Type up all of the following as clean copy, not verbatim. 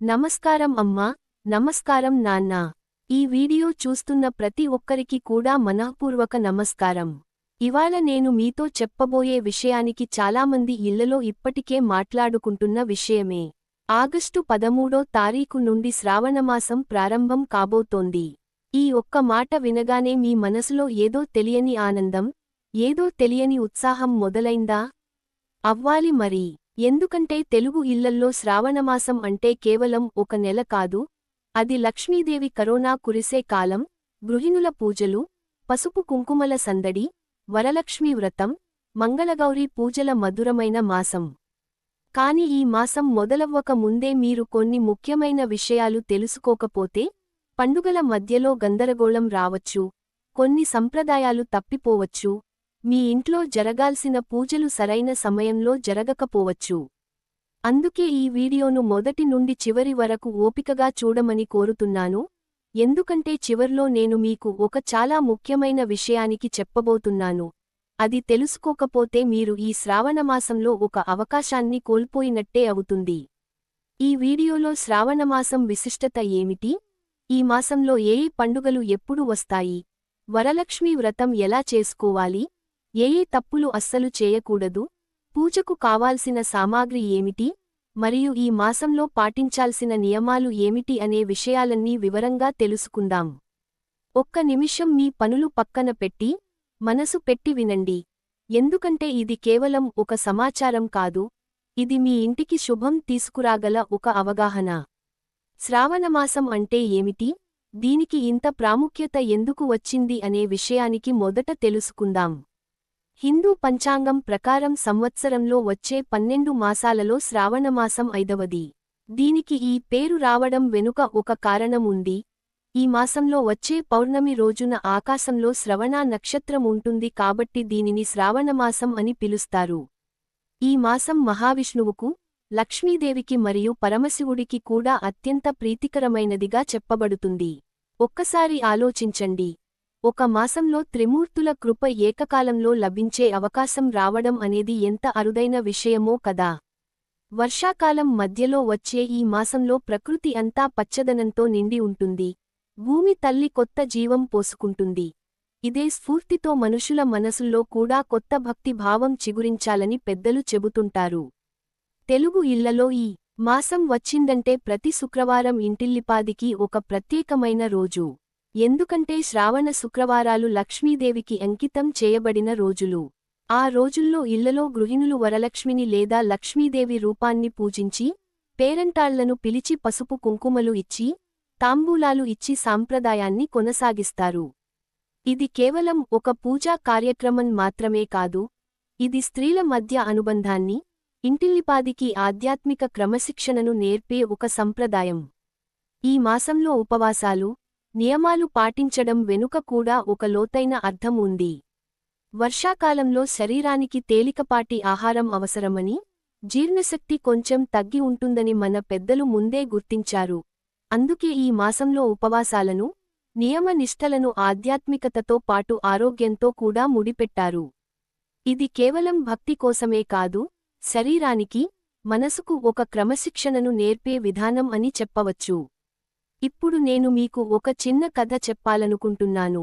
నమస్కారం అమ్మా. నమస్కారం నాన్న. ఈ వీడియో చూస్తున్న ప్రతి ఒక్కరికి కూడా మనఃపూర్వక నమస్కారం. ఇవాళ నేను మీతో చెప్పబోయే విషయానికి చాలామంది ఇళ్లలో ఇప్పటికే మాట్లాడుకుంటున్న విషయమే. ఆగస్టు 13వ తారీఖు నుండి శ్రావణమాసం ప్రారంభం కాబోతోంది. ఈ ఒక్క మాట వినగానే మీ మనసులో ఏదో తెలియని ఆనందం, ఏదో తెలియని ఉత్సాహం మొదలైందా? అవ్వాలి మరి. ఎందుకంటే తెలుగు ఇళ్లల్లో శ్రావణమాసం అంటే కేవలం ఒక నెల కాదు, అది లక్ష్మీదేవి కరోనా కురిసే కాలం, గృహిణుల పూజలు, పసుపు కుంకుమల సందడి, వరలక్ష్మీ వ్రతం, మంగళగౌరీ పూజల మధురమైన మాసం. కాని ఈ మాసం మొదలవ్వక ముందే మీరు కొన్ని ముఖ్యమైన విషయాలు తెలుసుకోకపోతే, పండుగల మధ్యలో గందరగోళం రావచ్చు, కొన్ని సంప్రదాయాలు తప్పిపోవచ్చు, మీ ఇంట్లో జరగాల్సిన పూజలు సరైన సమయంలో జరగకపోవచ్చు. అందుకే ఈ వీడియోను మొదటి నుండి చివరి వరకు ఓపికగా చూడమని కోరుతున్నాను, ఎందుకంటే చివర్లో నేను మీకు ఒక చాలా ముఖ్యమైన విషయానికి చెప్పబోతున్నాను. అది తెలుసుకోకపోతే మీరు ఈ శ్రావణమాసంలో ఒక అవకాశాన్ని కోల్పోయినట్టే అవుతుంది. ఈ వీడియోలో శ్రావణమాసం విశిష్టత ఏమిటి, ఈ మాసంలో ఏ పండుగలు ఎప్పుడు వస్తాయి, వరలక్ష్మీ వ్రతం ఎలా చేసుకోవాలి, ఏ తప్పులు అస్సలు చేయకూడదు, పూజకు కావాల్సిన సామాగ్రి ఏమిటి, మరియు ఈ మాసంలో పాటించాల్సిన నియమాలు ఏమిటి అనే విషయాలన్నీ వివరంగా తెలుసుకుందాం. ఒక్క నిమిషం మీ పనులు పక్కన పెట్టి, మనసు పెట్టి వినండి. ఎందుకంటే ఇది కేవలం ఒక సమాచారం కాదు, ఇది మీ ఇంటికి శుభం తీసుకురాగల ఒక అవగాహన. శ్రావణమాసం అంటే ఏమిటి, దీనికి ఇంత ప్రాముఖ్యత ఎందుకు వచ్చింది అనే విషయానికి మొదట తెలుసుకుందాం. హిందూ పంచాంగం ప్రకారం సంవత్సరంలో వచ్చే 12 మాసాలలో శ్రావణమాసం 5వది. దీనికి ఈ పేరు రావడం వెనుక ఒక కారణం ఉంది. ఈ మాసంలో వచ్చే పౌర్ణమి రోజున ఆకాశంలో శ్రవణ నక్షత్రం ఉంటుంది కాబట్టి దీనిని శ్రావణమాసం అని పిలుస్తారు. ఈ మాసం మహావిష్ణువుకు, లక్ష్మీదేవికి మరియు పరమశివుడికి కూడా అత్యంత ప్రీతికరమైనదిగా చెప్పబడుతుంది. ఒక్కసారి ఆలోచించండి, ఒక మాసంలో త్రిమూర్తుల కృప ఏకకాలంలో లభించే అవకాశం రావడం అనేది ఎంత అరుదైన విషయమో కదా. వర్షాకాలం మధ్యలో వచ్చే ఈ మాసంలో ప్రకృతి అంతా పచ్చదనంతో నిండి ఉంటుంది. భూమి తల్లి కొత్త జీవం పోసుకుంటుంది. ఇదే స్ఫూర్తితో మనుషుల మనసుల్లో కూడా కొత్త భక్తి భావం చిగురించాలని పెద్దలు చెబుతుంటారు. తెలుగు ఇళ్లలో ఈ మాసం వచ్చిందంటే ప్రతి శుక్రవారం ఇంటిల్లిపాదికి ఒక ప్రత్యేకమైన రోజు. ఎందుకంటే శ్రావణ శుక్రవారాలు లక్ష్మీదేవికి అంకితం చేయబడిన రోజులు. ఆ రోజుల్లో ఇళ్లలో గృహిణులు వరలక్ష్మిని లేదా లక్ష్మీదేవి రూపాన్ని పూజించి, పేరంటాళ్లను పిలిచి పసుపు కుంకుమలు ఇచ్చి, తాంబూలాలు ఇచ్చి సాంప్రదాయాన్ని కొనసాగిస్తారు. ఇది కేవలం ఒక పూజా కార్యక్రమం మాత్రమే కాదు, ఇది స్త్రీల మధ్య అనుబంధాన్ని, ఇంటిల్లిపాదికి ఆధ్యాత్మిక క్రమశిక్షణను నేర్పే ఒక సంప్రదాయం. ఈ మాసంలో ఉపవాసాలు, నియమాలు పాటించడం వెనుక కూడా ఒక లోతైన అర్థం ఉంది. వర్షాకాలంలో శరీరానికి తేలికపాటి ఆహారం అవసరమని, జీర్ణశక్తి కొంచెం తగ్గి ఉంటుందని మన పెద్దలు ముందే గుర్తించారు. అందుకే ఈ మాసంలో ఉపవాసాలను, నియమనిష్టలను ఆధ్యాత్మికతతో పాటు ఆరోగ్యంతో కూడా ముడిపెట్టారు. ఇది కేవలం భక్తి కోసమే కాదు, శరీరానికి, మనసుకు ఒక క్రమశిక్షణను నేర్పే విధానం అని చెప్పవచ్చు. ఇప్పుడు నేను మీకు ఒక చిన్న కథ చెప్పాలనుకుంటున్నాను.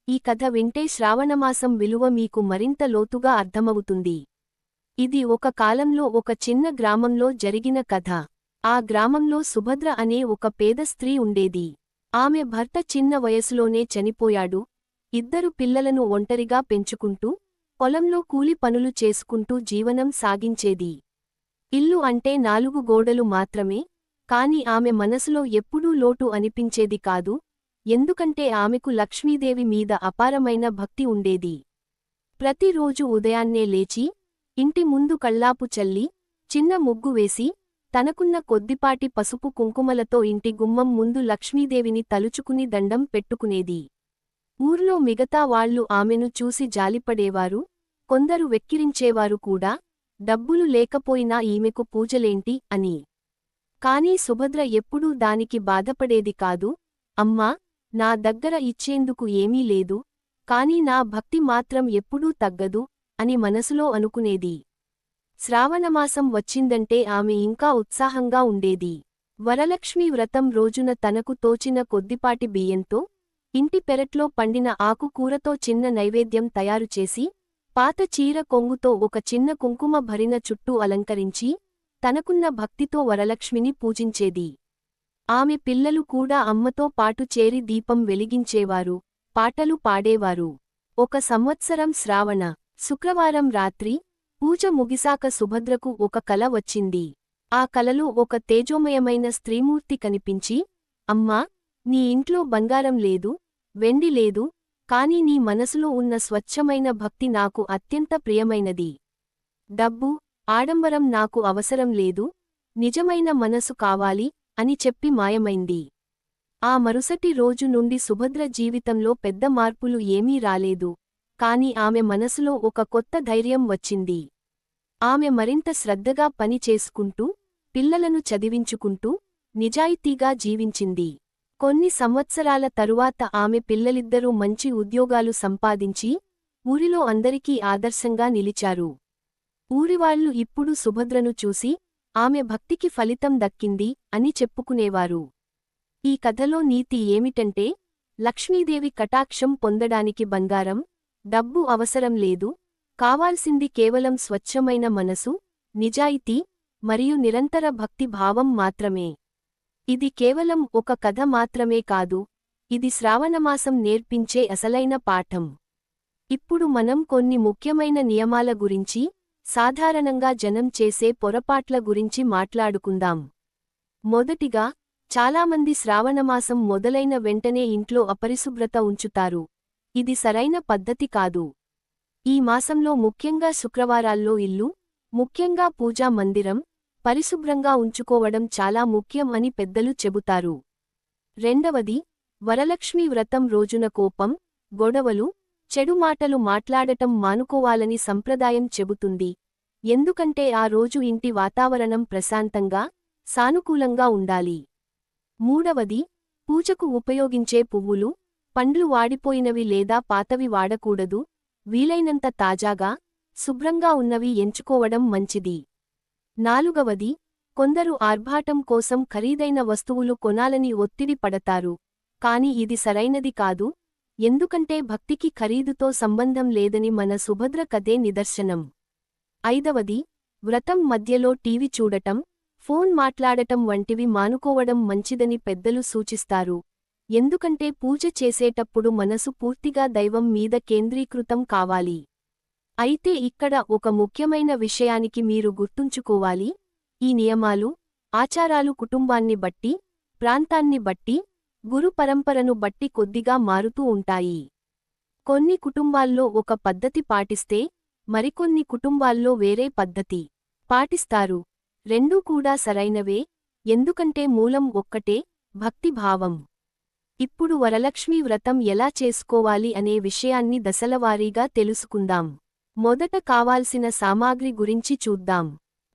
ఈ కథ వింటే శ్రావణమాసం విలువ మీకు మరింత లోతుగా అర్థమవుతుంది. ఇది ఒక కాలంలో ఒక చిన్న గ్రామంలో జరిగిన కథ. ఆ గ్రామంలో సుభద్ర అనే ఒక పేద స్త్రీ ఉండేది. ఆమె భర్త చిన్న వయసులోనే చనిపోయాడు. 2 పిల్లలను ఒంటరిగా పెంచుకుంటూ, పొలంలో కూలి పనులు చేసుకుంటూ జీవనం సాగించేది. ఇల్లు అంటే 4 గోడలు మాత్రమే, కాని ఆమె మనసులో ఎప్పుడూ లోటు అనిపించేది కాదు, ఎందుకంటే ఆమెకు లక్ష్మీదేవి మీద అపారమైన భక్తి ఉండేది. ప్రతిరోజు ఉదయాన్నే లేచి, ఇంటి ముందు కళ్ళాపు చల్లి, చిన్న ముగ్గు వేసి, తనకున్న కొద్దిపాటి పసుపు కుంకుమలతో ఇంటి గుమ్మం ముందు లక్ష్మీదేవిని తలుచుకుని దండం పెట్టుకునేది. ఊర్లో మిగతా వాళ్లు ఆమెను చూసి జాలిపడేవారు, కొందరు వెక్కిరించేవారు కూడా, డబ్బులు లేకపోయినా ఈమెకు పూజలేంటి అని. కానీ సుభద్ర ఎప్పుడూ దానికి బాధపడేది కాదు. అమ్మా, నా దగ్గర ఇచ్చేందుకు ఏమీ లేదు, కాని నా భక్తి మాత్రం ఎప్పుడూ తగ్గదు అని మనసులో అనుకునేది. శ్రావణమాసం వచ్చిందంటే ఆమె ఇంకా ఉత్సాహంగా ఉండేది. వరలక్ష్మి వ్రతం రోజున తనకు తోచిన కొద్దిపాటి బియ్యంతో ఇంటి పెరట్లో పండిన ఆకుకూరతో చిన్న నైవేద్యం తయారుచేసి పాత చీర కొంగుతో ఒక చిన్న కుంకుమ భరిన చుట్టూ అలంకరించి తనకున్న భక్తితో వరలక్ష్మిని పూజించేది. ఆమె పిల్లలు కూడా అమ్మతో పాటు చేరి దీపం వెలిగించేవారు, పాటలు పాడేవారు. ఒక సంవత్సరం శ్రావణ శుక్రవారం రాత్రి పూజ ముగిసాక సుభద్రకు ఒక కల వచ్చింది. ఆ కలలో ఒక తేజోమయమైన స్త్రీమూర్తి కనిపించి, అమ్మా, నీ ఇంట్లో బంగారం లేదు, వెండి లేదు, కాని నీ మనసులో ఉన్న స్వచ్ఛమైన భక్తి నాకు అత్యంత ప్రియమైనది. డబ్బు, ఆడంబరం నాకు అవసరం లేదు, నిజమైన మనసు కావాలి అని చెప్పి మాయమైంది. ఆ మరుసటి రోజు నుండి సుభద్ర జీవితంలో పెద్ద మార్పులు ఏమీ రాలేదు, కాని ఆమె మనసులో ఒక కొత్త ధైర్యం వచ్చింది. ఆమె మరింత శ్రద్ధగా పని చేసుకుంటూ, పిల్లలను చదివించుకుంటూ, నిజాయితీగా జీవించింది. కొన్ని సంవత్సరాల తరువాత ఆమె పిల్లలిద్దరూ మంచి ఉద్యోగాలు సంపాదించి ఊరిలో అందరికీ ఆదర్శంగా నిలిచారు. ఊరివాళ్లు ఇప్పుడు సుభద్రను చూసి ఆమె భక్తికి ఫలితం దక్కింది అని చెప్పుకునేవారు. ఈ కథలో నీతి ఏమిటంటే, లక్ష్మీదేవి కటాక్షం పొందడానికి బంగారం, డబ్బు అవసరం లేదు, కావాల్సింది కేవలం స్వచ్ఛమైన మనసు, నిజాయితీ మరియు నిరంతర భక్తి భావం మాత్రమే. ఇది కేవలం ఒక కథ మాత్రమే కాదు, ఇది శ్రావణమాసం నేర్పించే అసలైన పాఠం. ఇప్పుడు మనం కొన్ని ముఖ్యమైన నియమాల గురించి, సాధారణంగా జనం చేసే పొరపాట్ల గురించి మాట్లాడుకుందాం. మొదటిగా, చాలామంది శ్రావణమాసం మొదలైన వెంటనే ఇంట్లో అపరిశుభ్రత ఉంచుతారు. ఇది సరైన పద్ధతి కాదు. ఈ మాసంలో ముఖ్యంగా శుక్రవారాల్లో ఇల్లు, ముఖ్యంగా పూజా మందిరం, పరిశుభ్రంగా ఉంచుకోవడం చాలా ముఖ్యం అని పెద్దలు చెబుతారు. రెండవది, వరలక్ష్మీ వ్రతం రోజున కోపం, గొడవలు, చెడు మాటలు మాట్లాడటం మానుకోవాలని సంప్రదాయం చెబుతుంది. ఎందుకంటే ఆ రోజు ఇంటి వాతావరణం ప్రశాంతంగా, సానుకూలంగా ఉండాలి. మూడవది, పూజకు ఉపయోగించే పువ్వులు, పండ్లు వాడిపోయినవి లేదా పాతవి వాడకూడదు, వీలైనంత తాజాగా, శుభ్రంగా ఉన్నవి ఎంచుకోవడం మంచిది. నాలుగవది, కొందరు ఆర్భాటం కోసం ఖరీదైన వస్తువులు కొనాలని ఒత్తిడి పడతారు, కాని ఇది సరైనది కాదు, ఎందుకంటే భక్తికి ఖరీదుతో సంబంధం లేదని మన సుభద్ర కథే నిదర్శనం. ఐదవది, వ్రతం మధ్యలో టీవీ చూడటం, ఫోన్ మాట్లాడటం వంటివి మానుకోవడం మంచిదని పెద్దలు సూచిస్తారు, ఎందుకంటే పూజ చేసేటప్పుడు మనసు పూర్తిగా దైవం మీద కేంద్రీకృతం కావాలి. అయితే ఇక్కడ ఒక ముఖ్యమైన విషయానికి మీరు గుర్తుంచుకోవాలి, ఈ నియమాలు, ఆచారాలు కుటుంబాన్ని బట్టి, ప్రాంతాన్ని బట్టి, గురు పరంపరను బట్టి కొద్దిగా మారుతూ ఉంటాయి. కొన్ని కుటుంబాల్లో ఒక పద్ధతి పాటిస్తే, మరికొన్ని కుటుంబాల్లో వేరే పద్ధతి పాటిస్తారు. రెండూ కూడా సరైనవే, ఎందుకంటే మూలం ఒక్కటే, భక్తిభావం. ఇప్పుడు వరలక్ష్మీ వ్రతం ఎలా చేసుకోవాలి అనే విషయాన్ని దశలవారీగా తెలుసుకుందాం. మొదట కావాల్సిన సామాగ్రి గురించి చూద్దాం.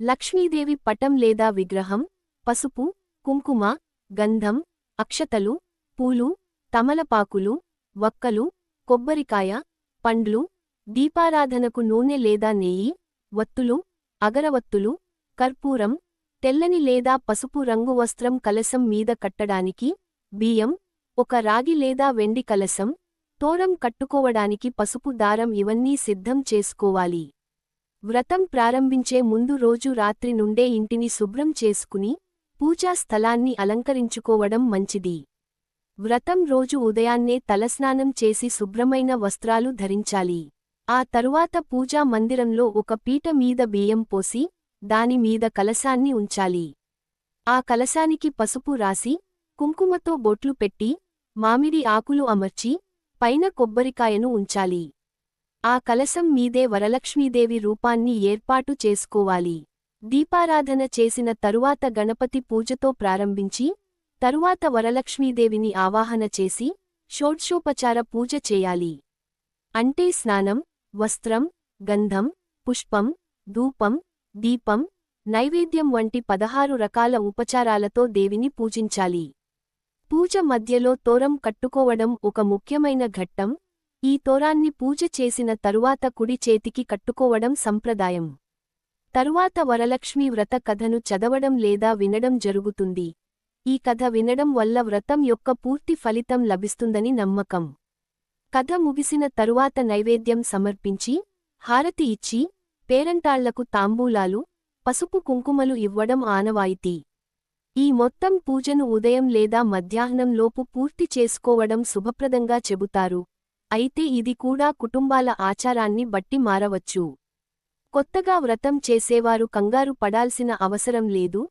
లక్ష్మీదేవి పటం లేదా విగ్రహం, పసుపు, కుంకుమ, గంధం, అక్షతలు, పూలు, తమలపాకులు, వక్కలు, కొబ్బరికాయ, పండ్లు, దీపారాధనకు నూనె లేదా నెయ్యి, వత్తులు, అగరవత్తులు, కర్పూరం, తెల్లని లేదా పసుపు రంగు వస్త్రం కలశం మీద కట్టడానికి, బియ్యం, ఒక రాగి లేదా వెండి కలశం, తోరం కట్టుకోవడానికి పసుపు దారం ఇవన్నీ సిద్ధం చేసుకోవాలి. వ్రతం ప్రారంభించే ముందు రోజు రాత్రి నుండే ఇంటిని శుభ్రం చేసుకుని, పూజా స్థలాన్ని అలంకరించుకోవడం మంచిది. వ్రతం రోజు ఉదయాన్నే తలస్నానం చేసి శుభ్రమైన వస్త్రాలు ధరించాలి. ఆ తరువాత పూజా మందిరంలో ఒక పీట మీద బియ్యం పోసి, దాని మీద కలశాన్ని ఉంచాలి. ఆ కలశానికి పసుపు రాసి, కుంకుమతో బొట్లు పెట్టి, మామిడి ఆకులు అమర్చి, పైన కొబ్బరికాయను ఉంచాలి. ఆ కలశం మీదే వరలక్ష్మీదేవి రూపాన్ని ఏర్పాటు చేసుకోవాలి. దీపారాధన చేసిన తరువాత గణపతి పూజతో ప్రారంభించి, తరువాత వరలక్ష్మీదేవిని ఆవాహన చేసి, షోడ్షోపచార పూజ చేయాలి. అంటే స్నానం, వస్త్రం, గంధం, పుష్పం, ధూపం, దీపం, నైవేద్యం వంటి 16 రకాల ఉపచారాలతో దేవిని పూజించాలి. పూజ మధ్యలో తోరం కట్టుకోవడం ఒక ముఖ్యమైన ఘట్టం. ఈ తోరాన్ని పూజ చేసిన తరువాత కుడి చేతికి కట్టుకోవడం సంప్రదాయం. తరువాత వరలక్ష్మీ వ్రత కథను చదవడం లేదా వినడం జరుగుతుంది. ఈ కథ వినడం వల్ల వ్రతం యొక్క పూర్తి ఫలితం లభిస్తుందని నమ్మకం. కథ ముగిసిన తరువాత నైవేద్యం సమర్పించి, హారతి ఇచ్చి, పేరంటాళ్లకు తాంబూలాలు, పసుపు కుంకుమలు ఇవ్వడం ఆనవాయితీ. ఈ మొత్తం పూజను ఉదయం లేదా మధ్యాహ్నం లోపు పూర్తి చేసుకోవడం శుభప్రదంగా చెబుతారు. అయితే ఇది కూడా కుటుంబాల ఆచారాన్ని బట్టి మారవచ్చు. కొత్తగా వ్రతం చేసేవారు కంగారు పడాల్సిన అవసరం లేదు.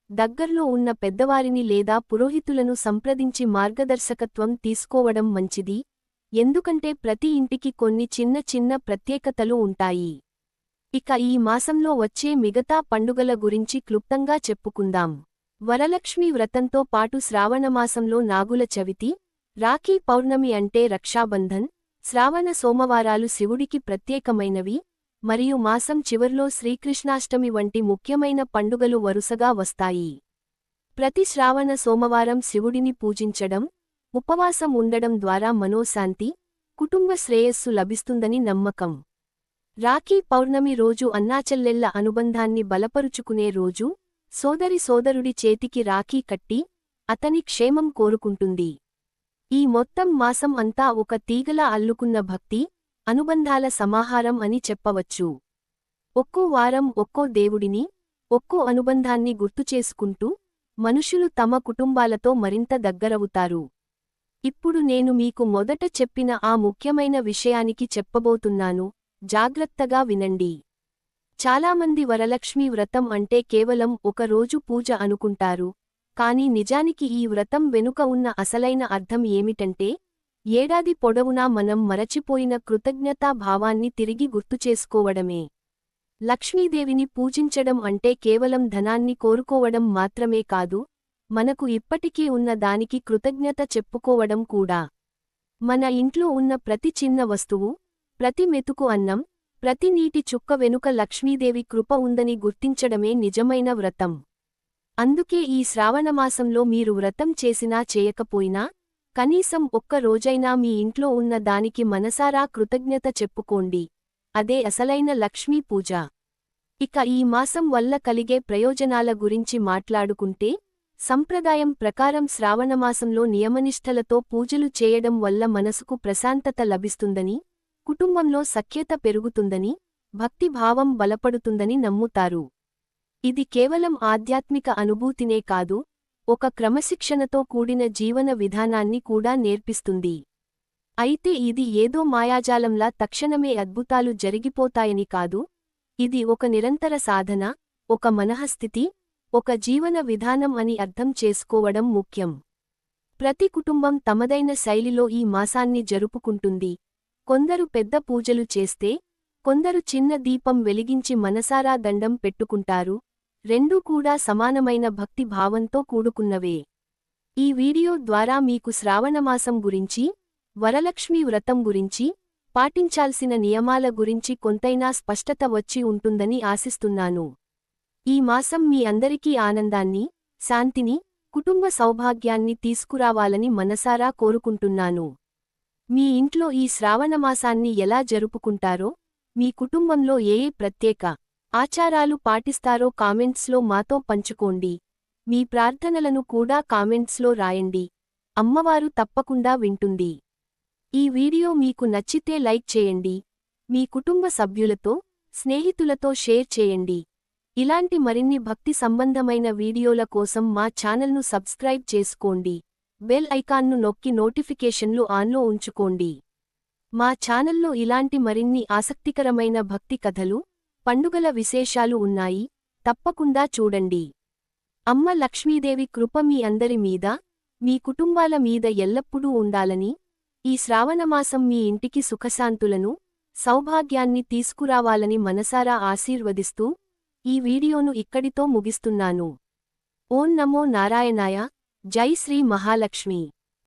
దగ్గర్లో ఉన్న పెద్దవారిని లేదా పురోహితులను సంప్రదించి మార్గదర్శకత్వం తీసుకోవడం మంచిది. ఎందుకంటే ప్రతి ఇంటికి కొన్ని చిన్న చిన్న ప్రత్యేకతలు ఉంటాయి. ఇక ఈ మాసంలో వచ్చే మిగతా పండుగల గురించి క్లుప్తంగా చెప్పుకుందాం. వరలక్ష్మి వ్రతంతో పాటు శ్రావణమాసంలో నాగుల చవితి, రాఖీ పౌర్ణమి అంటే రక్షాబంధన్, శ్రావణ సోమవారాలు శివుడికి ప్రత్యేకమైనవి, మరియు మాసం చివర్లో శ్రీకృష్ణాష్టమి వంటి ముఖ్యమైన పండుగలు వరుసగా వస్తాయి. ప్రతి శ్రావణ సోమవారం శివుడిని పూజించడం, ఉపవాసం ఉండడం ద్వారా మనోశాంతి, కుటుంబ శ్రేయస్సు లభిస్తుందని నమ్మకం. రాఖీ పౌర్ణమి రోజు అన్నాచెల్లెళ్ల అనుబంధాన్ని బలపరుచుకునే రోజు. సోదరి సోదరుడి చేతికి రాఖీ కట్టి, అతని క్షేమం కోరుకుంటుంది. ఈ మొత్తం మాసం అంతా ఒక తీగలా అల్లుకున్న భక్తి, అనుబంధాల సమాహారం అని చెప్పవచ్చు. ఒక్కో వారం ఒక్కో దేవుడిని, ఒక్కో అనుబంధాన్ని గుర్తుచేసుకుంటూ, మనుషులు తమ కుటుంబాలతో మరింత దగ్గరవుతారు. ఇప్పుడు నేను మీకు మొదట చెప్పిన ఆ ముఖ్యమైన విషయానికి చెప్పబోతున్నాను, జాగ్రత్తగా వినండి. చాలామంది వరలక్ష్మీ వ్రతం అంటే కేవలం ఒక రోజు పూజ అనుకుంటారు. కాని నిజానికి ఈ వ్రతం వెనుక ఉన్న అసలైన అర్థం ఏమిటంటే, ఏడాది పొడవునా మనం మరచిపోయిన కృతజ్ఞతా భావాన్ని తిరిగి గుర్తుచేసుకోవడమే. లక్ష్మీదేవిని పూజించడం అంటే కేవలం ధనాన్ని కోరుకోవడం మాత్రమే కాదు, మనకు ఇప్పటికీ ఉన్న దానికి కృతజ్ఞత చెప్పుకోవడం కూడా. మన ఇంట్లో ఉన్న ప్రతి చిన్న వస్తువు, ప్రతి మెతుకు అన్నం, ప్రతి నీటి చుక్క వెనుక లక్ష్మీదేవి కృప ఉందని గుర్తించడమే నిజమైన వ్రతం. అందుకే ఈ శ్రావణమాసంలో మీరు వ్రతం చేసినా చేయకపోయినా, కనీసం ఒక్క రోజైనా మీ ఇంట్లో ఉన్న దానికి మనసారా కృతజ్ఞత చెప్పుకోండి. అదే అసలైన లక్ష్మీ పూజ. ఇక ఈ మాసం వల్ల కలిగే ప్రయోజనాల గురించి మాట్లాడుకుంటే, సంప్రదాయం ప్రకారం శ్రావణమాసంలో నియమనిష్టలతో పూజలు చేయడం వల్ల మనసుకు ప్రశాంతత లభిస్తుందని, కుటుంబంలో సఖ్యత పెరుగుతుందని, భక్తిభావం బలపడుతుందని నమ్ముతారు. ఇది కేవలం ఆధ్యాత్మిక అనుభూతినే కాదు, ఒక క్రమశిక్షణతో కూడిన జీవన విధానాన్ని కూడా నేర్పిస్తుంది. అయితే ఇది ఏదో మాయాజాలంలా తక్షణమే అద్భుతాలు జరిగిపోతాయని కాదు, ఇది ఒక నిరంతర సాధన, ఒక మనఃస్థితి, ఒక జీవన విధానం అని అర్థం చేసుకోవడం ముఖ్యం. ప్రతి కుటుంబం తమదైన శైలిలో ఈ మాసాన్ని జరుపుకుంటుంది. కొందరు పెద్ద పూజలు చేస్తే, కొందరు చిన్న దీపం వెలిగించి మనసారా దండం పెట్టుకుంటారు. రెండూ కూడా సమానమైన భక్తి భావంతో కూడుకున్నవే. ఈ వీడియో ద్వారా మీకు శ్రావణమాసం గురించి, వరలక్ష్మీ వ్రతం గురించి, పాటించాల్సిన నియమాల గురించి కొంతైనా స్పష్టత వచ్చి ఉంటుందని ఆశిస్తున్నాను. ఈ మాసం మీ అందరికీ ఆనందాన్ని, శాంతిని, కుటుంబ సౌభాగ్యాన్ని తీసుకురావాలని మనసారా కోరుకుంటున్నాను. మీ ఇంట్లో ఈ శ్రావణమాసాన్ని ఎలా జరుపుకుంటారో, మీ కుటుంబంలో ఏ ప్రత్యేక ఆచారాలు పాటిస్తారో కామెంట్స్లో మాతో పంచుకోండి. మీ ప్రార్థనలను కూడా కామెంట్స్లో రాయండి. అమ్మవారు తప్పకుండా వింటుంది. ఈ వీడియో మీకు నచ్చితే లైక్ చేయండి. మీ కుటుంబ సభ్యులతో, స్నేహితులతో షేర్ చేయండి. ఇలాంటి మరిన్ని భక్తి సంబంధమైన వీడియోల కోసం మా ఛానల్ను సబ్స్క్రైబ్ చేసుకోండి. బెల్ ఐకాన్ను నొక్కి నోటిఫికేషన్లు ఆన్లో ఉంచుకోండి. మా ఛానల్లో ఇలాంటి మరిన్ని ఆసక్తికరమైన భక్తి కథలు, పండుగల విశేషాలు ఉన్నాయి, తప్పకుండా చూడండి. అమ్మ లక్ష్మీదేవి కృప మీ అందరి మీద, మీ కుటుంబాల మీద ఎల్లప్పుడూ ఉండాలని, ఈ శ్రావణమాసం మీ ఇంటికి సుఖశాంతులను, సౌభాగ్యాన్ని తీసుకురావాలని మనసారా ఆశీర్వదిస్తూ, ఈ వీడియోను ఇక్కడితో ముగిస్తున్నాను. ఓం నమో నారాయణాయ. జై శ్రీ మహాలక్ష్మి.